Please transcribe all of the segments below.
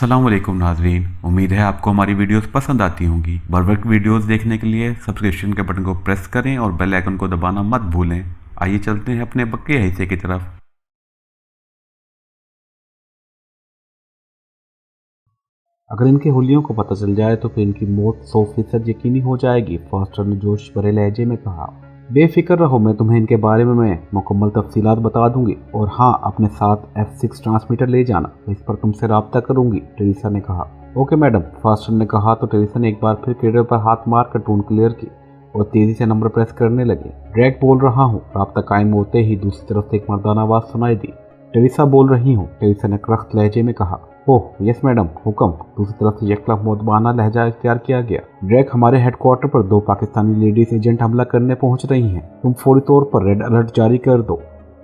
अस्सलाम वालेकुम नाजरीन, उम्मीद है आपको हमारी वीडियोस पसंद आती होंगी। बर वक्त वीडियोस देखने के लिए सब्सक्रिप्शन के बटन को प्रेस करें और बेल आइकन को दबाना मत भूलें। आइए चलते हैं अपने बक्के हिस्से की तरफ। अगर इनके हुलियों को पता चल जाए तो फिर इनकी मौत 100% यकीनी हो जाएगी, फॉस्टर ने जोश भरे लहजे में कहा। बेफिक्र रहो, मैं तुम्हें इनके बारे में मुकम्मल तफसीलात बता दूंगी। और हाँ, अपने साथ F6 ट्रांसमीटर ले जाना, इस पर तुमसे रब्ता करूंगी, टेरिसा ने कहा। ओके मैडम, फॉस्टर ने कहा तो टेरिसा ने एक बार फिर कैरियर पर हाथ मार कर टून क्लियर की और तेजी से नंबर प्रेस करने लगे। ड्रैक बोल रहा हूँ। रब्ता कायम होते ही दूसरी तरफ से एक मर्दाना आवाज सुनाई दी। टेरिसा बोल रही हूँ, टेरिसा ने करख्त लहजे में कहा। ओह यस मैडम, हुक्म। दूसरी तरफ से यकलफ मोदबाना लहजा इख्तियार किया गया। ड्रैक, हमारे हेडक्वार्टर पर 2 पाकिस्तानी लेडीज एजेंट हमला करने पहुंच रही हैं। तुम फौरी तौर पर रेड अलर्ट जारी कर दो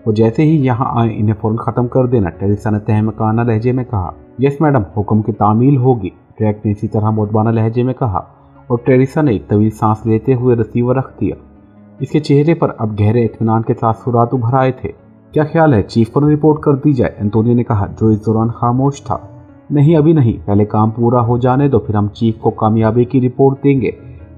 और जैसे ही यहाँ आए इन्हें फौरन खत्म कर देना, टेरिसा ने तहमकाना लहजे में कहा। यस मैडम, हुक्म की तामील होगी, ड्रैक ने इसी तरह मोदबाना लहजे में कहा और टेरिसा ने एक तवील सांस लेते हुए रिसीवर रख दिया। इसके चेहरे पर अब गहरे इत्मीनान के साथ सुरात उभर आए थे। क्या ख्याल है, चीफ पर रिपोर्ट कर दी जाए, एंटोनियो ने कहा, जो इस दौरान खामोश था। नहीं, अभी नहीं, पहले काम पूरा हो जाने दो, फिर हम चीफ को कामयाबी की रिपोर्ट देंगे,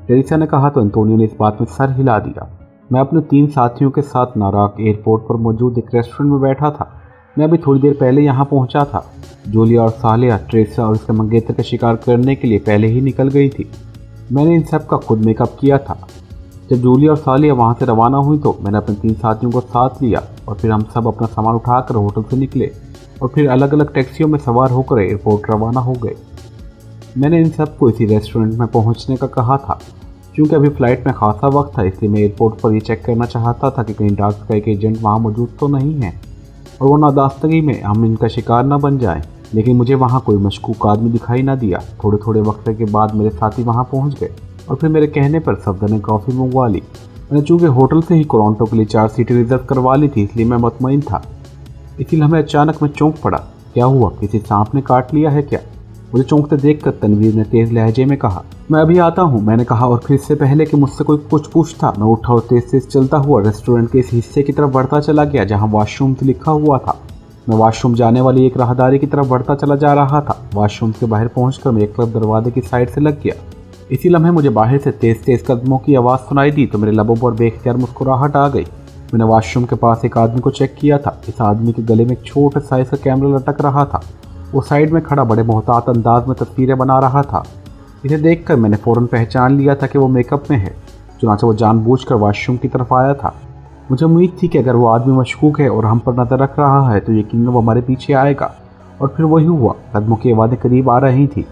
टेरिसा ने कहा तो एंटोनियो ने इस बात में सर हिला दिया। मैं अपने 3 साथियों के साथ नाराक एयरपोर्ट पर मौजूद एक रेस्टोरेंट में बैठा था। मैं अभी थोड़ी देर पहले यहाँ पहुँचा था। जूलिया और सालिया ट्रेसा और उसके मंगेतर का शिकार करने के लिए पहले ही निकल गई थी। मैंने इन सब का खुद मेकअप किया था। जब जूलिया और सालिया वहाँ से रवाना हुई तो मैंने अपने 3 साथियों को साथ लिया और फिर हम सब अपना सामान उठाकर होटल से निकले और फिर अलग अलग टैक्सियों में सवार होकर एयरपोर्ट रवाना हो गए। मैंने इन सब को इसी रेस्टोरेंट में पहुंचने का कहा था। क्योंकि अभी फ़्लाइट में खासा वक्त था, इसलिए मैं एयरपोर्ट पर ये चेक करना चाहता था कि कहीं डार्क स्काई के एजेंट वहाँ मौजूद तो नहीं है और वो नादास्तगी में हम इनका शिकार न बन जाएं। लेकिन मुझे वहाँ कोई मशकूक आदमी दिखाई ना दिया। थोड़े थोड़े वक्त के बाद मेरे साथी वहाँ पहुँच गए और फिर मेरे कहने पर सफदर ने कॉफ़ी मंगवा ली। मैंने चूँकि होटल से ही टोरंटो के लिए 4 सीटें रिजर्व करवा ली थी, इसलिए मैं मुतमईन था। इसीलिए हमें अचानक में चौंक पड़ा। क्या हुआ, किसी सांप ने काट लिया है क्या? मुझे चौंकते देखकर तनवीर ने तेज लहजे में कहा। मैं अभी आता हूँ, मैंने कहा और फिर इससे पहले कि मुझसे कोई कुछ पूछता मैं उठा और तेज तेज चलता हुआ रेस्टोरेंट के इस हिस्से की तरफ बढ़ता चला गया जहाँ वॉशरूम लिखा हुआ था। मैं वॉशरूम जाने वाली एक राहदारी की तरफ बढ़ता चला जा रहा था। वॉशरूम के बाहर पहुंचकर मैं एक तरफ दरवाजे की साइड से लग गया। इसी लम्हे मुझे बाहर से तेज तेज कदमों की आवाज़ सुनाई दी तो मेरे लबों पर बेख्तियार मुस्कुराहट आ गई। मैंने वॉशरूम के पास एक आदमी को चेक किया था। इस आदमी के गले में एक छोटे साइज का कैमरा लटक रहा था। वो साइड में खड़ा बड़े मोहतात अंदाज में तस्वीरें बना रहा था। इसे देखकर मैंने फ़ौरन पहचान लिया था कि वो मेकअप में है। चुनांचे वो जानबूझकर वॉशरूम की तरफ आया था। मुझे उम्मीद थी कि अगर वो आदमी मशकूक है और हम पर नज़र रख रहा है तो यकीनन वो हमारे पीछे आएगा। और फिर वही हुआ। कदमों की आवाज़ें करीब आ रही थी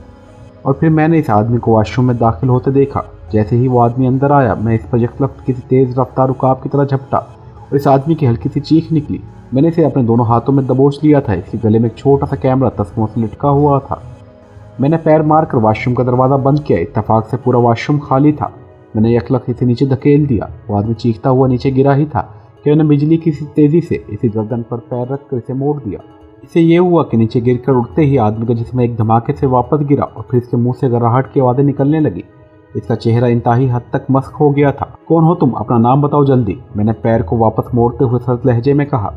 और फिर मैंने इस आदमी को वॉशरूम में दाखिल होते देखा। जैसे ही वो आदमी अंदर आया, मैं इस पर यकलफ्त किसी तेज़ रफ्तार रुकाब की तरह झपटा और इस आदमी की हल्की सी चीख निकली। मैंने इसे अपने दोनों हाथों में दबोच लिया था। इसके गले में एक छोटा सा कैमरा तस्मों से लटका हुआ था। मैंने पैर मारकर वॉशरूम का दरवाज़ा बंद किया। इत्तफाक से पूरा वॉशरूम खाली था। मैंने यकलफ्त इसे नीचे धकेल दिया। वो आदमी चीखता हुआ नीचे गिरा ही था कि मैंने बिजली की तेज़ी से इसी गर्दन पर पैर रखकर इसे मोड़ दिया। इसे ये हुआ कि नीचे गिरकर उठते ही आदमी का जिस्म एक धमाके से वापस गिरा और फिर इसके मुंह से गर्राहट की आवाज़ें निकलने लगी। इसका चेहरा इंतहाई हद तक मस्क हो गया था। कौन हो तुम, अपना नाम बताओ जल्दी, मैंने पैर को वापस मोड़ते हुए सर्द लहजे में कहा।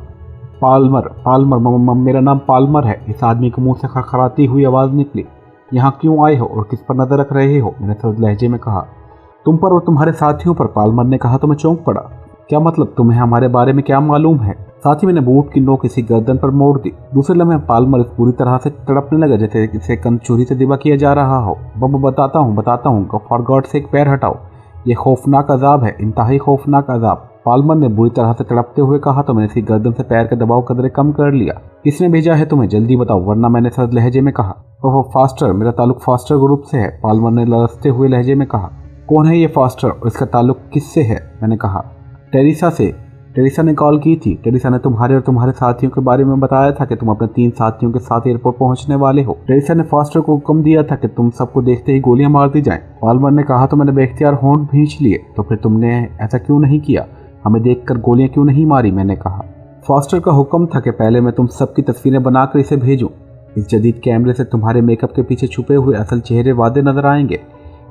पाल्मर, पाल्मर, मेरा नाम पाल्मर है, इस आदमी के मुंह से खड़खड़ाती हुई आवाज़ निकली। यहाँ क्यों आए हो और किस पर नज़र रख रहे हो, मैंने सर्द लहजे में कहा। तुम पर और तुम्हारे साथियों पर, पाल्मर ने कहा तो मैं चौंक पड़ा। क्या मतलब, तुम्हें हमारे बारे में क्या मालूम है? साथ ही मैंने बूट की नोक इसी गर्दन पर मोड़ दी। दूसरे लम्हे पाल्मर पूरी तरह से तड़पने लगा जैसे इसे कंचूरी से दिबा किया जा रहा हो। बताता हूँ, फॉर गॉड से एक पैर हटाओ, ये खौफनाक अजाब है, इंतहाई खौफनाक अजाब, पाल्मर ने बुरी तरह से तड़पते हुए कहा तो मैंने इसकी गर्दन से पैर का दबाव कदरे कम कर लिया। किसने भेजा है तुम्हें, जल्दी बताओ वरना, मैंने सर्द लहजे में कहा। ओह फास्टर, मेरा ताल्लुक फास्टर ग्रुप से है, पाल्मर ने लरसते हुए लहजे में कहा। कौन है ये फास्टर और इसका ताल्लुक किससे है, मैंने कहा। टेरिसा से, टेरिसा ने कॉल की थी। टेरिसा ने तुम्हारे और तुम्हारे साथियों के बारे में बताया था कि तुम अपने 3 साथियों के साथ एयरपोर्ट पहुंचने वाले हो। टेरिसा ने फास्टर को हुक्म दिया था कि तुम सबको देखते ही गोलियां मार दी जाएं। पाल्मर ने कहा तो मैंने बेख्तियार होंठ भींच लिए। तो फिर तुमने ऐसा क्यों नहीं किया, हमें देखकर गोलियां क्यों नहीं मारी, मैंने कहा। फास्टर का हुक्म था कि पहले मैं तुम सबकी तस्वीरें बनाकर इसे भेजूं। इस जदीद कैमरे से तुम्हारे मेकअप के पीछे छुपे हुए असल चेहरे वादे नजर आएंगे।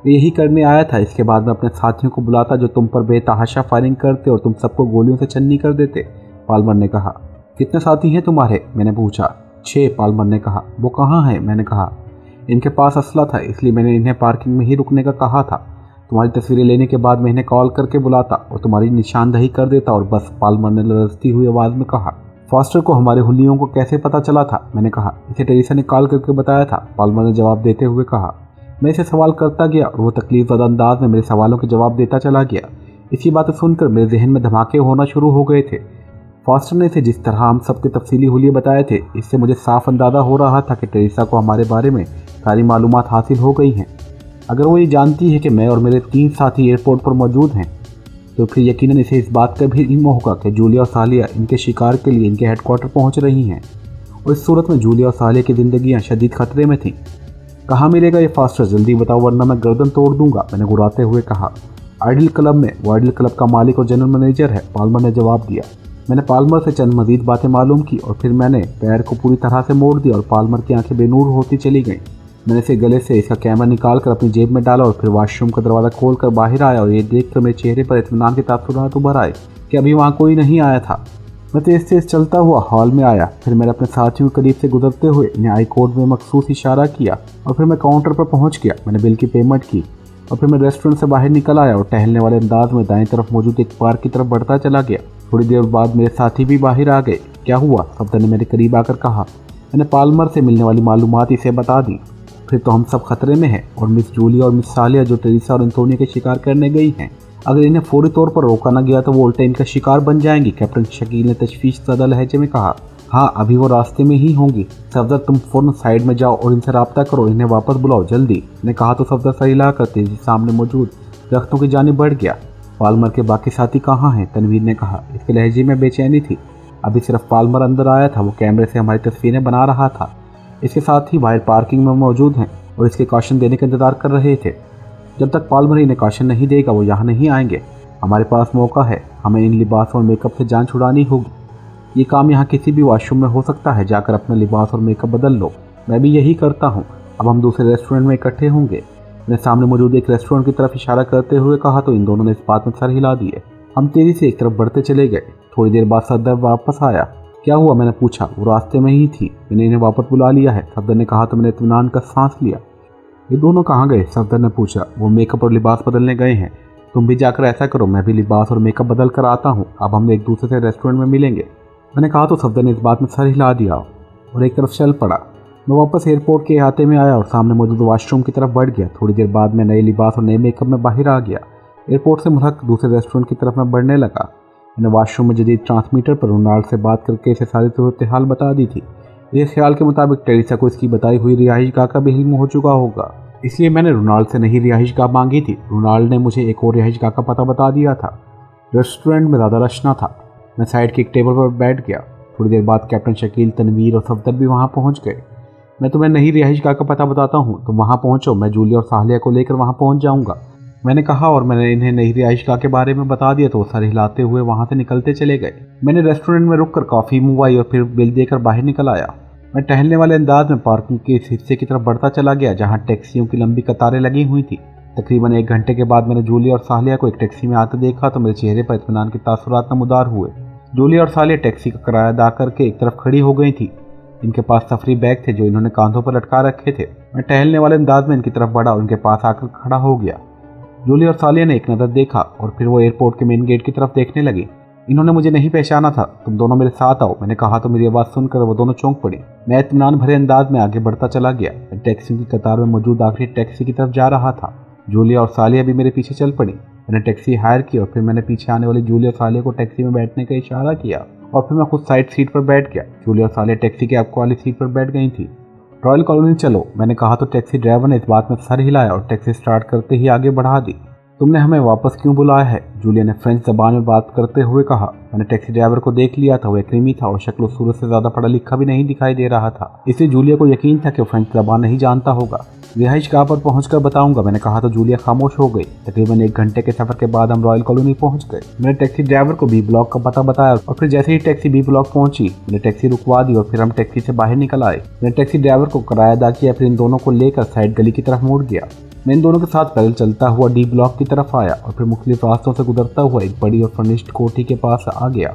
मैं यही करने आया था। इसके बाद मैं अपने साथियों को बुलाता जो तुम पर बेतहाशा फायरिंग करते और तुम सबको गोलियों से छन्नी कर देते, पाल्मर ने कहा। कितने साथी हैं तुम्हारे, मैंने पूछा। 6, पाल्मर ने कहा। वो कहाँ हैं, मैंने कहा। इनके पास असला था, इसलिए मैंने इन्हें पार्किंग में ही रुकने का कहा था। तुम्हारी तस्वीरें लेने के बाद मैं इन्हें कॉल करके बुलाता और तुम्हारी निशानदही कर देता और बस, पाल्मर ने लरजती हुई आवाज़ में कहा। फॉस्टर को हमारे हुलियों को कैसे पता चला था? मैंने कहा। इसे टेरेसा ने कॉल करके बताया था, पाल्मर ने जवाब देते हुए कहा। मैं इसे सवाल करता गया और वो तकलीफज़दा अंदाज में मेरे सवालों के जवाब देता चला गया। इसी बातें सुनकर मेरे जहन में धमाके होना शुरू हो गए थे। फॉस्टर ने इसे जिस तरह हम सबके तफसीली हुलिये बताए थे, इससे मुझे साफ अंदाज़ा हो रहा था कि टेरेसा को हमारे बारे में सारी मालूमात हासिल हो गई हैं। अगर वो ये जानती है कि मैं और मेरे 3 साथी एयरपोर्ट पर मौजूद हैं, तो फिर यकीनन इसे इस बात का भी इल्म होगा कि जूलिया और सालिया इनके शिकार के लिए इनके हेडक्वार्टर पहुंच रही हैं, और इस सूरत में जूलिया और सालिया की ज़िंदगियां शदीद खतरे में थीं। कहाँ मिलेगा ये फॉस्टर? जल्दी बताओ वरना मैं गर्दन तोड़ दूंगा, मैंने गुर्राते हुए कहा। आइडल क्लब में। वो आइडल क्लब का मालिक और जनरल मैनेजर है, पाल्मर ने जवाब दिया। मैंने पाल्मर से चंद मजीद बातें मालूम की और फिर मैंने पैर को पूरी तरह से मोड़ दिया और पाल्मर की आंखें बेनूर होती चली गईं। मैंने इसे गले से इसका कैमरा निकाल कर अपनी जेब में डाला और फिर वॉशरूम का दरवाज़ा खोल कर बाहर आया और ये देख कर मेरे चेहरे पर इत्मीनान के तासुरात उभर आए कि अभी वहाँ कोई नहीं आया था। मैं तेज़ तेज़ चलता हुआ हॉल में आया। फिर मैंने अपने साथियों के करीब से गुजरते हुए इन्हें आई कोड में मखसूस इशारा किया और फिर मैं काउंटर पर पहुँच गया। मैंने बिल की पेमेंट की और फिर मैं रेस्टोरेंट से बाहर निकल आया और टहलने वाले अंदाज में दाएं तरफ मौजूद एक पार्क की तरफ बढ़ता चला गया। थोड़ी देर बाद मेरे साथी भी बाहर आ गए। क्या हुआ? सफदर ने मेरे करीब आकर कहा। मैंने पाल्मर से मिलने वाली मालूमात इसे बता दी। फिर तो हम सब खतरे में हैं और मिस जूलिया और मिस सालिया जो टेरेसा और एंटोनियो के शिकार करने गई हैं, अगर इन्हें फौरी तौर पर रोका न गया तो वो उल्टा इनका शिकार बन जाएंगी, कैप्टन शकील ने तशवीश ज़दा लहजे में कहा। हाँ, अभी वो रास्ते में ही होंगी। सफदर, तुम फौरन साइड में जाओ और इनसे रब्ता करो, इन्हें वापस बुलाओ जल्दी, ने कहा तो सफदर सर हिला कर तेजी सामने मौजूद दरख्तों की जानिब बढ़ गया। पाल्मर के बाकी साथी कहाँ हैं? तनवीर ने कहा। इसके लहजे में बेचैनी थी। अभी सिर्फ पाल्मर अंदर आया था, वो कैमरे से हमारी तस्वीरें बना रहा था। इसके साथ ही बाहर पार्किंग में मौजूद हैं और इसके कॉशन देने का इंतजार कर रहे थे। जब तक पाल्मर इन्हें कॉशन नहीं देगा वो यहाँ नहीं आएंगे। हमारे पास मौका है, हमें इन लिबास और मेकअप से जान छुड़ानी होगी। ये काम यहाँ किसी भी वॉशरूम में हो सकता है, जाकर अपना लिबास और मेकअप बदल लो। मैं भी यही करता हूँ। अब हम दूसरे रेस्टोरेंट में इकट्ठे होंगे। मैंने सामने मौजूद एक रेस्टोरेंट की तरफ इशारा करते हुए कहा तो इन दोनों ने इस बात में सर हिला दिए। हम तेज़ी से एक तरफ बढ़ते चले गए। थोड़ी देर बाद सफदर वापस आया। क्या हुआ? मैंने पूछा। वो रास्ते में ही थी, मैंने इन्हें वापस बुला लिया है, सफदर ने कहा तो मैंने इत्मीनान का सांस लिया। ये दोनों कहाँ गए? सफदर ने पूछा। वो मेकअप और लिबास बदलने गए हैं। तुम भी जाकर ऐसा करो, मैं भी लिबास और मेकअप बदल कर आता हूँ। अब हम एक दूसरे से रेस्टोरेंट में मिलेंगे, मैंने कहा तो सफदर ने इस बात में सर हिला दिया और एक तरफ चल पड़ा। मैं वापस एयरपोर्ट के अहाते में आया और सामने मौजूद वॉशरूम की तरफ बढ़ गया। थोड़ी देर बाद मैं नए लिबास और नए मेकअप में बाहर आ गया। एयरपोर्ट से मुल्हक दूसरे रेस्टोरेंट की तरफ मैं बढ़ने लगा। मैंने वॉशरूम में जदीद ट्रांसमीटर पर रोनाल्ड से बात करके इसे सारी सूरत हाल बता दी थी। इस ख्याल के मुताबिक टेरेसा को इसकी बताई हुई रिहाइश गाह का भी इल्म हो चुका होगा, इसलिए मैंने रोनाल्ड से नई रिहाइश गाह मांगी थी। रोनाल्ड ने मुझे एक और रिहाइश गाह का पता बता दिया था। रेस्टोरेंट में ज़्यादा रश न था। मैं साइड के एक टेबल पर बैठ गया। थोड़ी देर बाद कैप्टन शकील, तनवीर और सफदर भी वहाँ पहुँच गए। मैं तुम्हें नई रिहाइश गाह का पता बताता हूँ, तुम वहाँ पहुँचो, मैं जूलिया और सालिया को लेकर वहाँ पहुँच जाऊँगा, मैंने कहा और मैंने इन्हें नई रिहाइश गाह के बारे में बता दिया तो वो सर हिलाते हुए वहाँ से निकलते चले गए। मैंने रेस्टोरेंट में रुककर कॉफ़ी मंगवाई और फिर बिल देकर बाहर निकल आया। मैं टहलने वाले अंदाज में पार्किंग के इस हिस्से की तरफ बढ़ता चला गया जहाँ टैक्सियों की लंबी कतारें लगी हुई थी। तकरीबन 1 घंटे के बाद मैंने जूलिया और सालिया को एक टैक्सी में आते देखा तो मेरे चेहरे पर इत्मीनान के तासुरात नमूदार हुए। जूलिया और सालिया टैक्सी का किराया अदा करके एक तरफ खड़ी हो गई थी। इनके पास सफरी बैग थे जो इन्होंने कांधों पर लटका रखे थे। मैं टहलने वाले अंदाज में इनकी तरफ बढ़ा और उनके पास आकर खड़ा हो गया। जूलिया और सालिया ने एक नज़र देखा और फिर वो एयरपोर्ट के मेन गेट की तरफ देखने लगी। इन्होंने मुझे नहीं पहचाना था। तुम दोनों मेरे साथ आओ, मैंने कहा तो मेरी आवाज़ सुनकर वो दोनों चौंक पड़ी। मैं इत्मीनान भरे अंदाज में आगे बढ़ता चला गया। मैं टैक्सी की कतार में मौजूद आखिरी टैक्सी की तरफ जा रहा था। जूलिया और सालिया भी मेरे पीछे चल पड़ी। मैंने टैक्सी हायर की और फिर मैंने पीछे आने वाली जूलिया और सालिया को टैक्सी में बैठने का इशारा किया और फिर मैं खुद साइड सीट पर बैठ गया। जूलिया और सालिया टैक्सी के आपको वाली सीट पर बैठ गई थी। रॉयल कॉलोनी चलो, मैंने कहा तो टैक्सी ड्राइवर ने इस बात में सर हिलाया और टैक्सी स्टार्ट करते ही आगे बढ़ा दी। तुमने हमें वापस क्यों बुलाया है? जूलिया ने फ्रेंच ज़बान में बात करते हुए कहा। मैंने टैक्सी ड्राइवर को देख लिया था, वह क्रीमी था और शक्ल सूरत से ज़्यादा पढ़ा लिखा भी नहीं दिखाई दे रहा था, इसलिए जूलिया को यकीन था कि वो फ्रेंच ज़बान नहीं जानता होगा। रिहाइश गाह पर पहुंचकर बताऊंगा, मैंने कहा तो जूलिया खामोश हो गई। तकरीबन 1 घंटे के सफर के बाद हम रॉयल कॉलोनी पहुंच गए। मैंने टैक्सी ड्राइवर को बी ब्लॉक का पता बताया और फिर जैसे ही टैक्सी बी ब्लॉक पहुंची मैंने टैक्सी रुकवा दी और फिर हम टैक्सी से बाहर निकल आए। मैंने टैक्सी ड्राइवर को किराया अदा किया, फिर इन दोनों को लेकर साइड गली की तरफ मुड़ गया। मैं इन दोनों के साथ पैदल चलता हुआ डी ब्लॉक की तरफ आया और फिर मुख्तलिफ रास्तों से गुजरता हुआ एक बड़ी और फर्निश्ड कोठी के पास आ गया।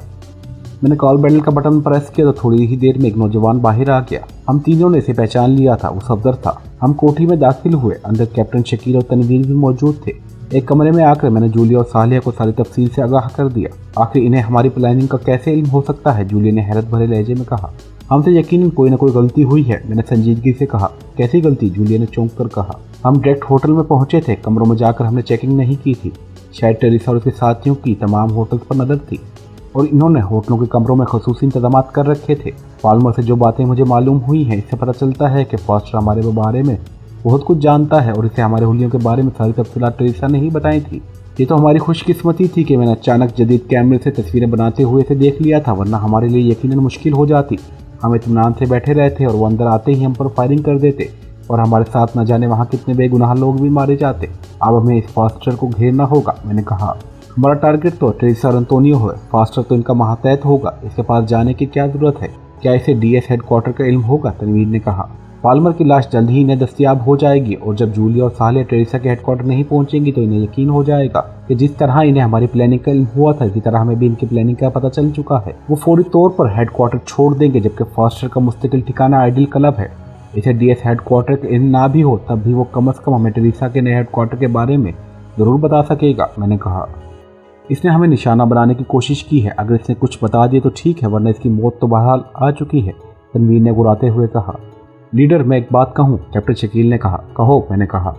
मैंने कॉल बेल का बटन प्रेस किया तो थोड़ी ही देर में एक नौजवान बाहर आ गया। हम तीनों ने इसे पहचान लिया था, वो सफदर था। हम कोठी में दाखिल हुए। अंदर कैप्टन शकील और तनवीर भी मौजूद थे। एक कमरे में आकर मैंने जूलिया और सालिया को सारी तफसील से आगाह कर दिया। आखिर इन्हें हमारी प्लानिंग का कैसे इल्म हो सकता है, जूलिया ने हैरत भरे लहजे में कहा। हमसे यकीनन कोई न कोई गलती हुई है, मैंने संजीदगी से कहा। कैसी गलती, जूलिया ने चौंक कर कहा। हम डायरेक्ट होटल में पहुंचे थे, कमरों में जाकर हमने चेकिंग नहीं की थी। शायद टेरिसा और उसके साथियों की तमाम होटल्स पर नजर थी और इन्होंने होटलों के कमरों में खसूसी इंतजाम कर रखे थे। पाल्मर से जो बातें मुझे मालूम हुई हैं, इससे पता चलता है कि फॉस्टर हमारे बारे में बहुत कुछ जानता है और इसे हमारे हुलियों के बारे में सारी तफसीलात टेरिसा ने ही बताई थी। ये तो हमारी खुशकिस्मती थी कि मैंने अचानक जदीद कैमरे से तस्वीरें बनाते हुए इसे देख लिया था, वरना हमारे लिए यकीनन मुश्किल हो जाती। हम इत्मीनान से बैठे रहते और वो अंदर आते ही हम पर फायरिंग कर देते और हमारे साथ न जाने वहाँ कितने बेगुनाह लोग भी मारे जाते। अब हमें इस फास्टर को घेरना होगा, मैंने कहा। हमारा टारगेट तो टेरिसा और एंटोनियो है, फास्टर तो इनका महातैत होगा। इसके पास जाने की क्या जरूरत है? क्या इसे डीएस हेडक्वार्टर का इल्म होगा? तनवीर ने कहा। पाल्मर की लाश जल्द ही इन्हें दस्तयाब हो जाएगी और जब जूलिया और सालिया टेरिसा के हेडक्वार्टर नहीं पहुंचेंगी तो इन्हें यकीन हो जाएगा कि जिस तरह इन्हें हमारी प्लानिंग का इल्म हुआ था, इसी तरह हमें भी इनकी प्लानिंग का पता चल चुका है। वो फौरी तौर पर हेडक्वार्टर छोड़ देंगे, जबकि फास्टर का मुस्तकिल ठिकाना आइडियल क्लब है। इसे डीएस हेडक्वार्टर का इल्म ना भी हो तब भी वो कम अज़ कम हमें टेरिसा के नए हेडक्वार्टर के बारे में ज़रूर बता सकेगा, मैंने कहा। इसने हमें निशाना बनाने की कोशिश की है, अगर इसने कुछ बता दिया तो ठीक है, वरना इसकी मौत तो बहरहाल आ चुकी है, तनवीर ने गुराते हुए कहा। लीडर, मैं एक बात कहूँ, कैप्टन शकील ने कहा। कहो, मैंने कहा।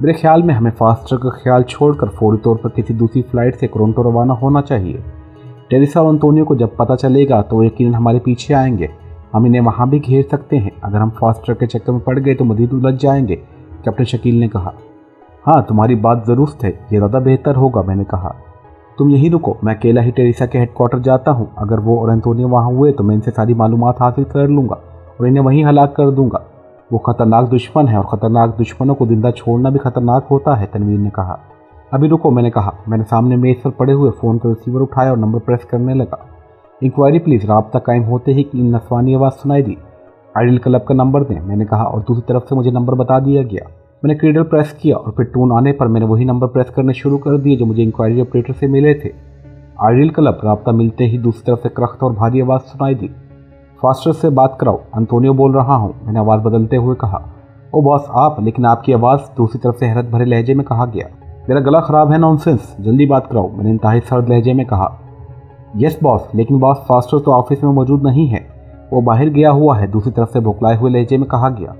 मेरे ख्याल में हमें फास्टर का ख्याल छोड़कर फौरी तौर पर किसी दूसरी फ्लाइट से टोरंटो रवाना होना चाहिए। टेरिसा और एंटोनियो को जब पता चलेगा तो यकीनन हमारे पीछे आएंगे। हम इन्हें वहाँ भी घेर सकते हैं। अगर हम फास्टर के चक्कर में पड़ गए तो मज़ीद उलझ जाएंगे, कैप्टन शकील ने कहा। हाँ, तुम्हारी बात दुरुस्त है, ये ज़्यादा बेहतर होगा, मैंने कहा। तुम यहीं रुको, मैं अकेला ही टेरिसा के हेडक्वार्टर जाता हूँ। अगर वो और एंटोनियो वहाँ हुए तो मैं इनसे सारी मालूमात हासिल कर लूँगा और इन्हें वहीं हलाक कर दूंगा। वो खतरनाक दुश्मन है और ख़तरनाक दुश्मनों को जिंदा छोड़ना भी खतरनाक होता है, तनवीर ने कहा। अभी रुको, मैंने कहा। मैंने सामने मेज़ पर पड़े हुए फ़ोन का रिसीवर उठाया और नंबर प्रेस करने लगा। Inquiry please. राब्ता कायम होते ही की नस्वानी आवाज़ सुनाई दी। आइडियल क्लब का नंबर दें, मैंने कहा और दूसरी तरफ से मुझे नंबर बता दिया गया। मैंने क्रीडल प्रेस किया और फिर टोन आने पर मैंने वही नंबर प्रेस करने शुरू कर दिए जो मुझे इंक्वायरी ऑपरेटर से मिले थे। Ideal club. राब्ता मिलते ही दूसरी तरफ से करख्त और भारी आवाज़ सुनाई दी। फास्टर से बात कराओ, एंटोनियो बोल रहा हूँ, मैंने आवाज़ बदलते हुए कहा। ओ बॉस आप, लेकिन आपकी आवाज़ दूसरी तरफ से हैरत भरे लहजे में कहा गया। मेरा गला ख़राब है, नॉनसेंस, जल्दी बात कराओ, मैंने इंतहाई सर्द लहजे में कहा। यस बॉस, लेकिन बॉस फास्टर तो ऑफिस में मौजूद नहीं है, वो बाहर गया हुआ है, दूसरी तरफ से बौखलाए हुए लहजे में कहा गया।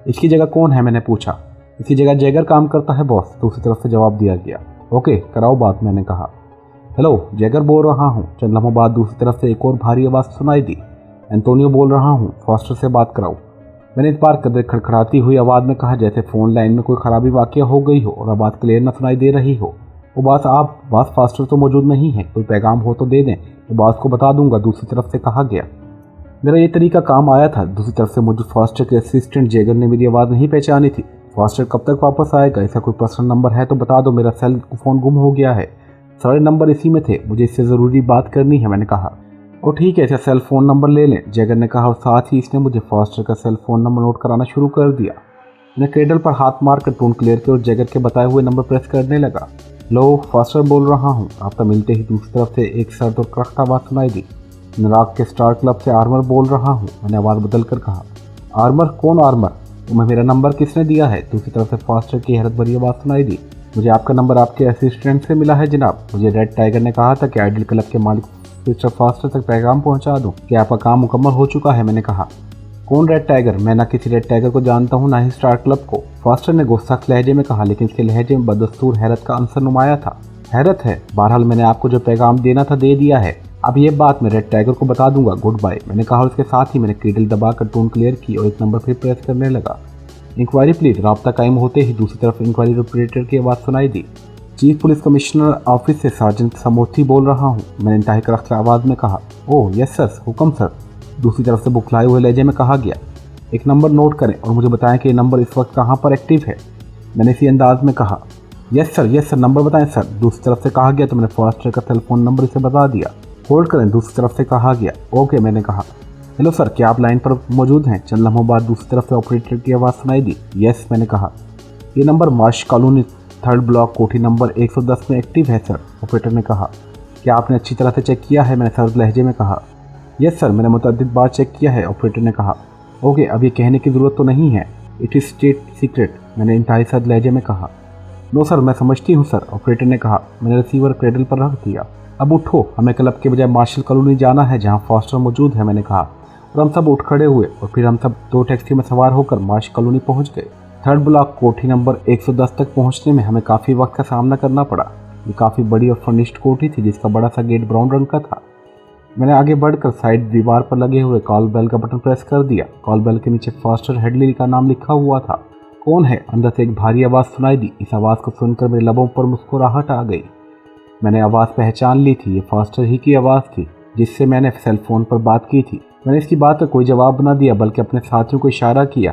इसकी जगह कौन है, मैंने पूछा। इसकी जगह जैगर काम करता है बॉस, दूसरी तरफ से जवाब दिया गया। ओके, कराओ बात, मैंने कहा। हेलो, जैगर बोल रहा हूँ। चंद लम्हों बाद दूसरी तरफ से एक और भारी आवाज़ सुनाई दी। एंटोनियो बोल रहा हूँ, फास्टर से बात कराओ। मैंने इस बार कदर खड़खड़ाती हुई आवाज़ में कहा जैसे फ़ोन लाइन में कोई ख़राबी वाक़या हो गई हो और आवाज़ क्लियर न सुनाई दे रही हो। वो बात फास्टर तो मौजूद नहीं है, कोई पैगाम हो तो दे दें, तो बात को बता दूंगा, दूसरी तरफ से कहा गया। मेरा ये तरीका काम आया था। दूसरी तरफ से मौजूद फास्टर के असिस्टेंट जैगर ने मेरी आवाज़ नहीं पहचानी थी। फास्टर कब तक वापस आएगा? ऐसा कोई पर्सनल नंबर है तो बता दो, मेरा सेल फ़ोन गुम हो गया है। सारे नंबर इसी में थे, मुझे इससे ज़रूरी बात करनी है, मैंने कहा। और ठीक है, ऐसा सेल फ़ोन नंबर ले लें, जैगर ने कहा और साथ ही इसने मुझे फास्टर का सेल फ़ोन नंबर नोट कराना शुरू कर दिया। मैं क्रेडल पर हाथ मार कर टोन क्लियर किया और जैगर के बताए हुए नंबर प्रेस करने लगा। लो, फास्टर बोल रहा हूँ। आपका मिलते ही दूसरी तरफ से एक सर्द और करख्त आवाज़ सुनाई दी। नराग के स्टार क्लब से आर्मर बोल रहा हूँ, मैंने आवाज़ बदल कर कहा। आर्मर? कौन आर्मर? तुम्हें मेरा नंबर किसने दिया है? दूसरी तरफ से फास्टर की हैरत भरी आवाज़ सुनाई दी। मुझे आपका नंबर आपके असिस्टेंट से मिला है जनाब। मुझे रेड टाइगर ने कहा था कि आइडियल क्लब के मालिक मिस्टर फास्टर तक पैगाम पहुंचा दूं कि आपका काम मुकम्मल हो चुका है, मैंने कहा। कौन रेड टाइगर? मैं ना किसी रेड टाइगर को जानता हूं, ना ही स्टार क्लब को, फास्टर ने गुस्साख लहजे में कहा, लेकिन इसके लहजे में बदस्तूर हैरत का अंसर नुमाया था। हैरत है? बहरहाल मैंने आपको जो पैगाम देना था दे दिया है। अब ये बात मैं रेड टाइगर को बता दूंगा। गुड बाय, मैंने कहा और इसके साथ ही मैंने क्रीडल दबाकर टोन क्लियर की और एक नंबर फिर प्रेस करने लगा। Inquiry please. राब्ता कायम होते ही दूसरी तरफ इंक्वायरी ऑपरेटर की आवाज़ सुनाई दी। चीफ पुलिस कमिश्नर ऑफिस से सार्जेंट समोथी बोल रहा हूँ, मैंने इंतहाई करख्त आवाज़ में कहा। ओह यस सर, हुक्म सर, दूसरी तरफ से बुखलाए हुए लहजे में कहा गया। एक नंबर नोट करें और मुझे बताएं कि ये नंबर इस वक्त कहाँ पर एक्टिव है, मैंने इसी अंदाज में कहा। यस सर, नंबर बताएं सर, दूसरी तरफ से कहा गया तो मैंने फास्टर का टेलीफोन नंबर इसे बता दिया। होल्ड करें, दूसरी तरफ से कहा गया। ओके, मैंने कहा। हेलो सर, क्या आप लाइन पर मौजूद हैं? चंद लम्हों बाद दूसरी तरफ से ऑपरेटर की आवाज़ सुनाई दी। यस, मैंने कहा। ये number Marsh colony 3rd block कोठी नंबर 110 में एक्टिव है सर, ऑपरेटर ने कहा। क्या आपने अच्छी तरह से चेक किया है? मैंने सर्द लहजे में कहा। यस सर, मैंने मुतअद्दिद बार चेक किया है, ऑपरेटर ने कहा। ओके, अब ये कहने की ज़रूरत तो नहीं है, इट इज़ स्टेट सीक्रेट, मैंने इंतहाई सर्द लहजे में कहा। नो सर, मैं समझती हूँ सर, ऑपरेटर ने कहा। मैंने रिसीवर क्रेडल पर रख दिया। अब उठो, हमें क्लब के बजाय मार्शल कॉलोनी जाना है जहाँ फॉस्टर मौजूद है, मैंने कहा। और हम सब उठ खड़े हुए और फिर हम सब 2 टैक्सी में सवार होकर मार्शल कॉलोनी पहुँच गए। 3rd ब्लॉक कोठी नंबर 110 तक पहुँचने में हमें काफ़ी वक्त का सामना करना पड़ा। ये काफ़ी बड़ी और फर्निश्ड कोठी थी जिसका बड़ा सा गेट ब्राउन रंग का था। मैंने आगे बढ़कर साइड दीवार पर लगे हुए कॉल बेल का बटन प्रेस कर दिया। कॉल बेल के नीचे फॉस्टर हेडली का नाम लिखा हुआ था। कौन है? अंदर से एक भारी आवाज़ सुनाई दी। इस आवाज़ को सुनकर मेरे लबों पर मुस्कुराहट आ गई। मैंने आवाज़ पहचान ली थी। ये फॉस्टर ही की आवाज़ थी जिससे मैंने सेल फोन पर बात की थी। मैंने इसकी बात पर कोई जवाब न दिया बल्कि अपने साथियों को इशारा किया।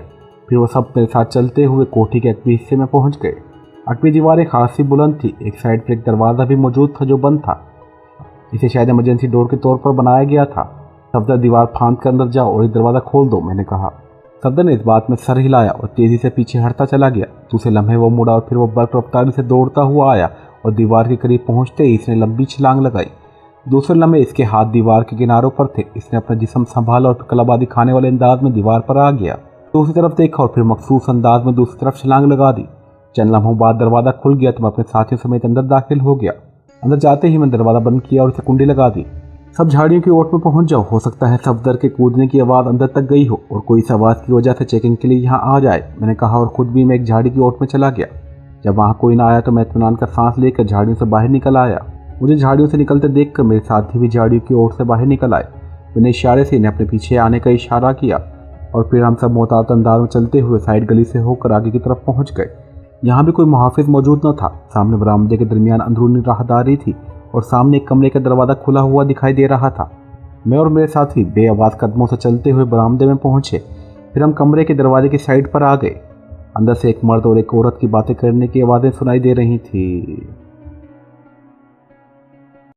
फिर वो सब मेरे साथ चलते हुए कोठी के अगले हिस्से में पहुंच गए। अगली दीवार एक खासी बुलंद थी। एक साइड पर एक दरवाज़ा भी मौजूद था जो बंद था। इसे शायद इमरजेंसी डोर के तौर पर बनाया गया था। सफदर, दीवार फांद कर अंदर जाओ और ये दरवाज़ा खोल दो, मैंने कहा। सफदर ने इस बात में सर हिलाया और तेज़ी से पीछे हटता चला गया। दूसरे लम्हे वो मुड़ा और फिर वो बर्फ रफ्तारी से दौड़ता हुआ आया और दीवार के करीब पहुंचते ही इसने लंबी छलांग लगाई। दूसरे लम्हे इसके हाथ दीवार के किनारों पर थे। इसने अपना जिस्म संभाला और कलाबादी खाने वाले अंदाज में दीवार पर आ गया। दूसरी तरफ देखा और फिर मखसूस अंदाज में दूसरी तरफ छलांग लगा दी। चंद लम्हों बाद दरवाज़ा खुल गया तो मैं अपने साथियों समेत अंदर दाखिल हो गया। अंदर जाते ही मैंने दरवाज़ा बंद किया और उसे कुंडी लगा दी। सब झाड़ियों की ओट में पहुंच जाओ, हो सकता है सफदर के कूदने की आवाज़ अंदर तक गई हो और कोई इस आवाज़ की वजह से चेकिंग के लिए यहाँ आ जाए, मैंने कहा और खुद भी मैं एक झाड़ी की ओट में चला गया। जब वहाँ कोई ना आया तो मैं इत्मीनान का सांस लेकर झाड़ियों से बाहर निकल आया। मुझे झाड़ियों से निकलते देखकर मेरे साथी भी झाड़ियों की ओर से बाहर निकल आए। मैंने इशारे से इन्हें अपने पीछे आने का इशारा किया और फिर हम सब मोहतात अंदाज में चलते हुए साइड गली से होकर आगे की तरफ पहुँच गए। यहाँ भी कोई मुहाफिज मौजूद न था। सामने बरामदे के दरमियान अंदरूनी राहदारी थी और सामने एक कमरे का दरवाज़ा खुला हुआ दिखाई दे रहा था। मैं और मेरे साथी बेआवाज़ कदमों से चलते हुए बरामदे में पहुंचे। फिर हम कमरे के दरवाजे की साइड पर आ गए। अंदर से एक मर्द और एक औरत की बातें करने की आवाज़ें सुनाई दे रही थी।